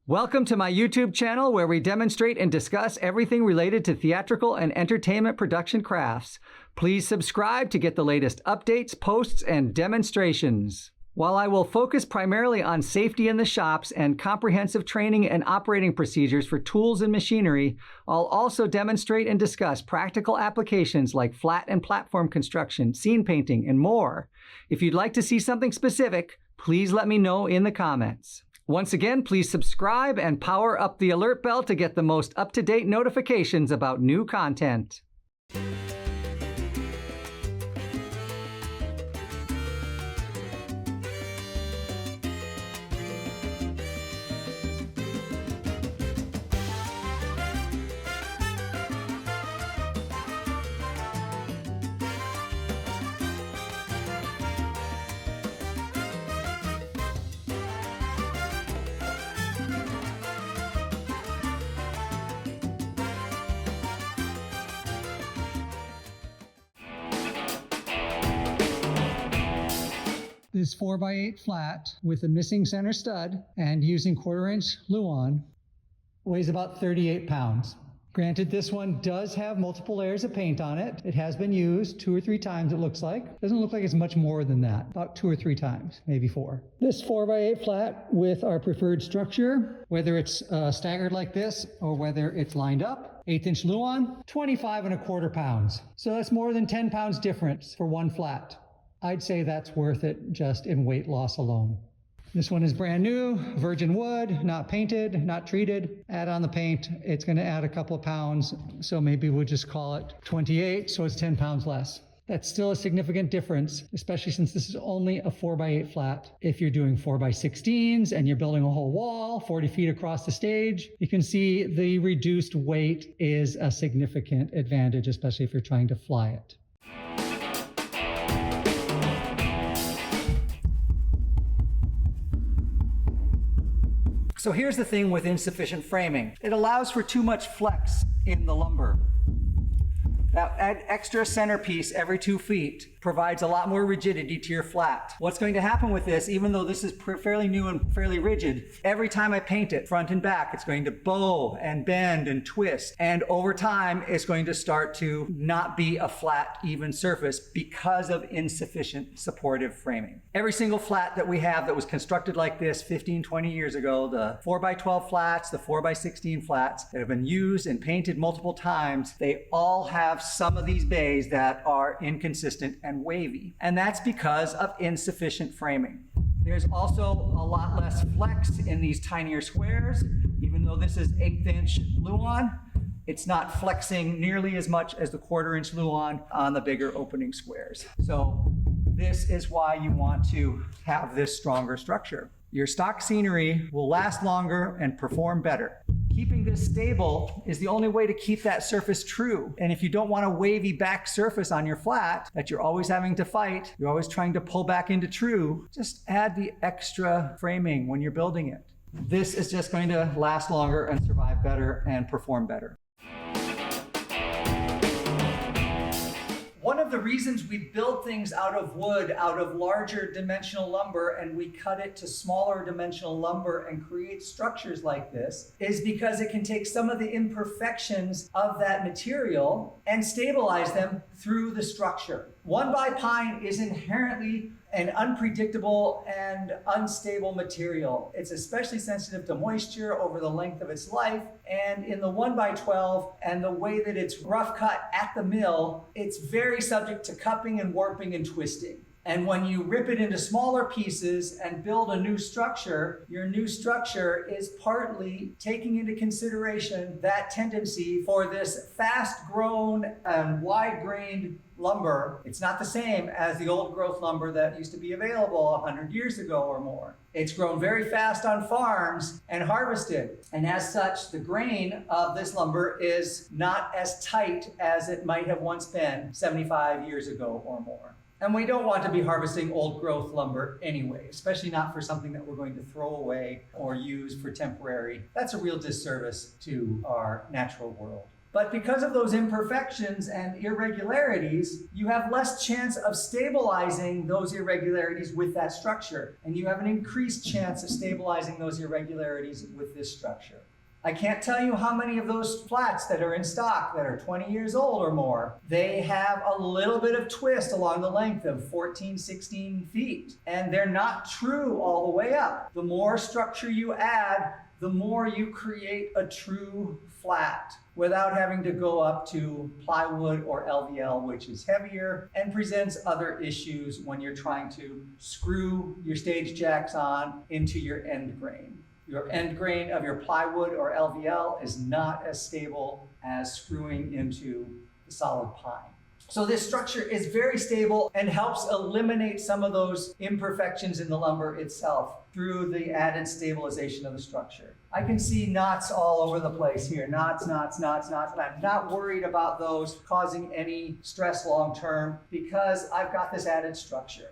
Welcome to my YouTube channel where we demonstrate and discuss everything related to theatrical and entertainment production crafts. Please subscribe to get the latest updates, posts, and demonstrations. While I will focus primarily on safety in the shops and comprehensive training and operating procedures for tools and machinery, I'll also demonstrate and discuss practical applications like flat and platform construction, scene painting, and more. If you'd like to see something specific, please let me know in the comments. Once again, please subscribe and power up the alert bell to get the most up-to-date notifications about new content. This 4x8 flat with a missing center stud and using 1/4" Lauan weighs about 38 pounds. Granted, this one does have multiple layers of paint on it. It has been used 2 or 3 times, it looks like. Doesn't look like it's much more than that, about 2 or 3 times, maybe 4. This 4x8 flat with our preferred structure, whether it's staggered like this or whether it's lined up, 1/8" Lauan, 25¼ pounds. So that's more than 10 pounds difference for one flat. I'd say that's worth it just in weight loss alone. This one is brand new, virgin wood, not painted, not treated. Add on the paint, it's gonna add a couple of pounds, so maybe we'll just call it 28, so it's 10 pounds less. That's still a significant difference, especially since this is only a 4x8 flat. If you're doing 4x16s and you're building a whole wall 40 feet across the stage, you can see the reduced weight is a significant advantage, especially if you're trying to fly it. So here's the thing with insufficient framing. It allows for too much flex in the lumber. That extra centerpiece every 2 feet provides a lot more rigidity to your flat. What's going to happen with this, even though this is fairly new and fairly rigid, every time I paint it front and back, it's going to bow and bend and twist. And over time, it's going to start to not be a flat, even surface because of insufficient supportive framing. Every single flat that we have that was constructed like this 15, 20 years ago, the 4x12 flats, the 4x16 flats that have been used and painted multiple times, they all have some of these bays that are inconsistent and wavy. And that's because of insufficient framing. There's also a lot less flex in these tinier squares. Even though this is 1/8" Lauan, it's not flexing nearly as much as the 1/4" Lauan on the bigger opening squares. So this is why you want to have this stronger structure. Your stock scenery will last longer and perform better. Keeping this stable is the only way to keep that surface true. And if you don't want a wavy back surface on your flat that you're always having to fight, you're always trying to pull back into true, just add the extra framing when you're building it. This is just going to last longer and survive better and perform better. One of the reasons we build things out of wood, out of larger dimensional lumber, and we cut it to smaller dimensional lumber and create structures like this is because it can take some of the imperfections of that material and stabilize them through the structure. 1x pine is inherently an unpredictable and unstable material. It's especially sensitive to moisture over the length of its life, and in the 1x12 and the way that it's rough cut at the mill, it's very subject to cupping and warping and twisting. And when you rip it into smaller pieces and build a new structure, your new structure is partly taking into consideration that tendency for this fast-grown and wide-grained lumber. It's not the same as the old growth lumber that used to be available 100 years ago or more. It's grown very fast on farms and harvested. And as such, the grain of this lumber is not as tight as it might have once been 75 years ago or more. And we don't want to be harvesting old growth lumber anyway, especially not for something that we're going to throw away or use for temporary. That's a real disservice to our natural world. But because of those imperfections and irregularities, you have less chance of stabilizing those irregularities with that structure. And you have an increased chance of stabilizing those irregularities with this structure. I can't tell you how many of those flats that are in stock that are 20 years old or more, they have a little bit of twist along the length of 14, 16 feet. And they're not true all the way up. The more structure you add, the more you create a true flat without having to go up to plywood or LVL, which is heavier and presents other issues when you're trying to screw your stage jacks on into your end grain. Your end grain of your plywood or LVL is not as stable as screwing into the solid pine. So this structure is very stable and helps eliminate some of those imperfections in the lumber itself through the added stabilization of the structure. I can see knots all over the place here, knots, knots, knots, knots, and I'm not worried about those causing any stress long term because I've got this added structure.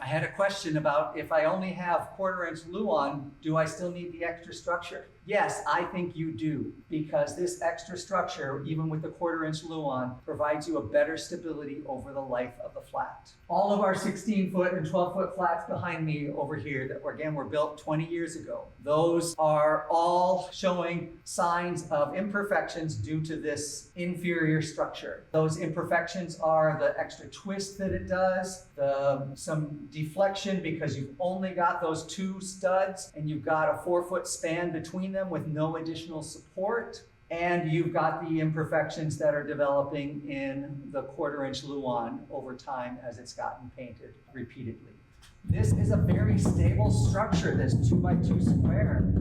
I had a question about if I only have 1/4-inch Lauan, do I still need the extra structure? Yes, I think you do, because this extra structure, even with the 1/4-inch Lauan, provides you a better stability over the life of the flat. All of our 16-foot and 12-foot flats behind me over here that again were built 20 years ago, those are all showing signs of imperfections due to this inferior structure. Those imperfections are the extra twist that it does, some deflection because you've only got those 2 studs and you've got a 4-foot span between them with no additional support, and you've got the imperfections that are developing in the 1/4-inch Lauan over time as it's gotten painted repeatedly. This is a very stable structure, this 2x2 square.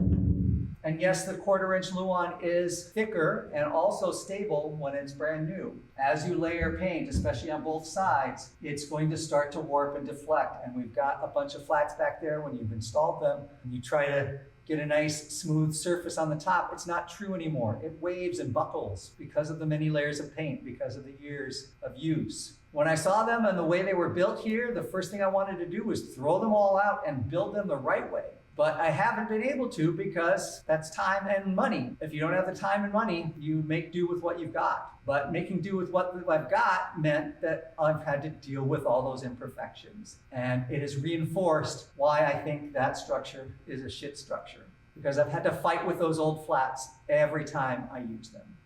And yes, the 1/4-inch Lauan is thicker and also stable when it's brand new. As you layer paint, especially on both sides, it's going to start to warp and deflect. And we've got a bunch of flats back there when you've installed them and you try to get a nice smooth surface on the top. It's not true anymore. It waves and buckles because of the many layers of paint, because of the years of use. When I saw them and the way they were built here, the first thing I wanted to do was throw them all out and build them the right way. But I haven't been able to because that's time and money. If you don't have the time and money, you make do with what you've got. But making do with what I've got meant that I've had to deal with all those imperfections. And it has reinforced why I think that structure is a shit structure, because I've had to fight with those old flats every time I use them.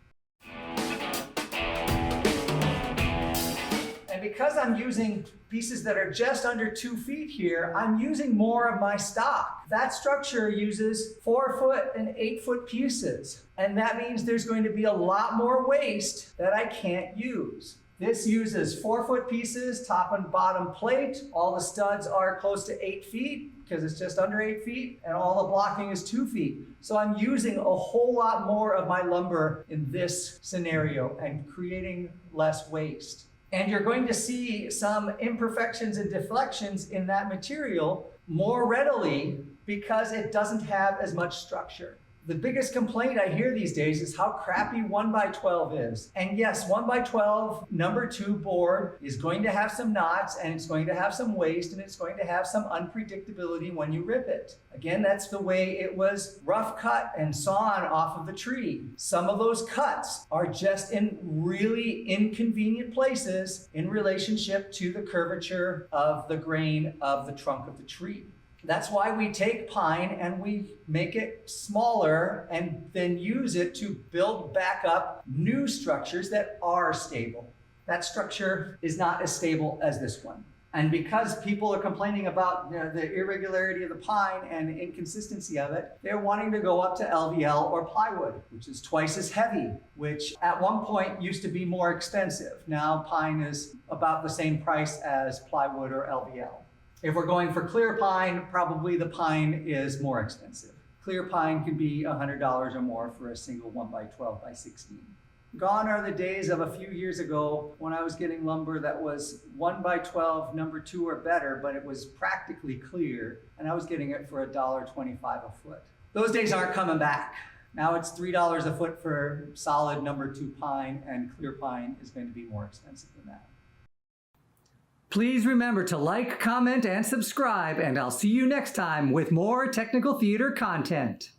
And because I'm using pieces that are just under 2 feet here, I'm using more of my stock. That structure uses 4-foot and 8-foot pieces. And that means there's going to be a lot more waste that I can't use. This uses 4-foot pieces, top and bottom plate. All the studs are close to 8 feet because it's just under 8 feet, and all the blocking is 2 feet. So I'm using a whole lot more of my lumber in this scenario and creating less waste. And you're going to see some imperfections and deflections in that material more readily because it doesn't have as much structure. The biggest complaint I hear these days is how crappy 1x12 is. And yes, 1x12 number 2 board is going to have some knots, and it's going to have some waste, and it's going to have some unpredictability when you rip it. Again, that's the way it was rough cut and sawn off of the tree. Some of those cuts are just in really inconvenient places in relationship to the curvature of the grain of the trunk of the tree. That's why we take pine and we make it smaller and then use it to build back up new structures that are stable. That structure is not as stable as this one. And because people are complaining about the irregularity of the pine and the inconsistency of it, they're wanting to go up to LVL or plywood, which is twice as heavy, which at one point used to be more expensive. Now pine is about the same price as plywood or LVL. If we're going for clear pine, probably the pine is more expensive. Clear pine can be $100 or more for a single 1x12x16. Gone are the days of a few years ago when I was getting lumber that was 1x12 number 2 or better, but it was practically clear, and I was getting it for $1.25 a foot. Those days aren't coming back. Now it's $3 a foot for solid number 2 pine, and clear pine is going to be more expensive than that. Please remember to like, comment, and subscribe, and I'll see you next time with more technical theater content.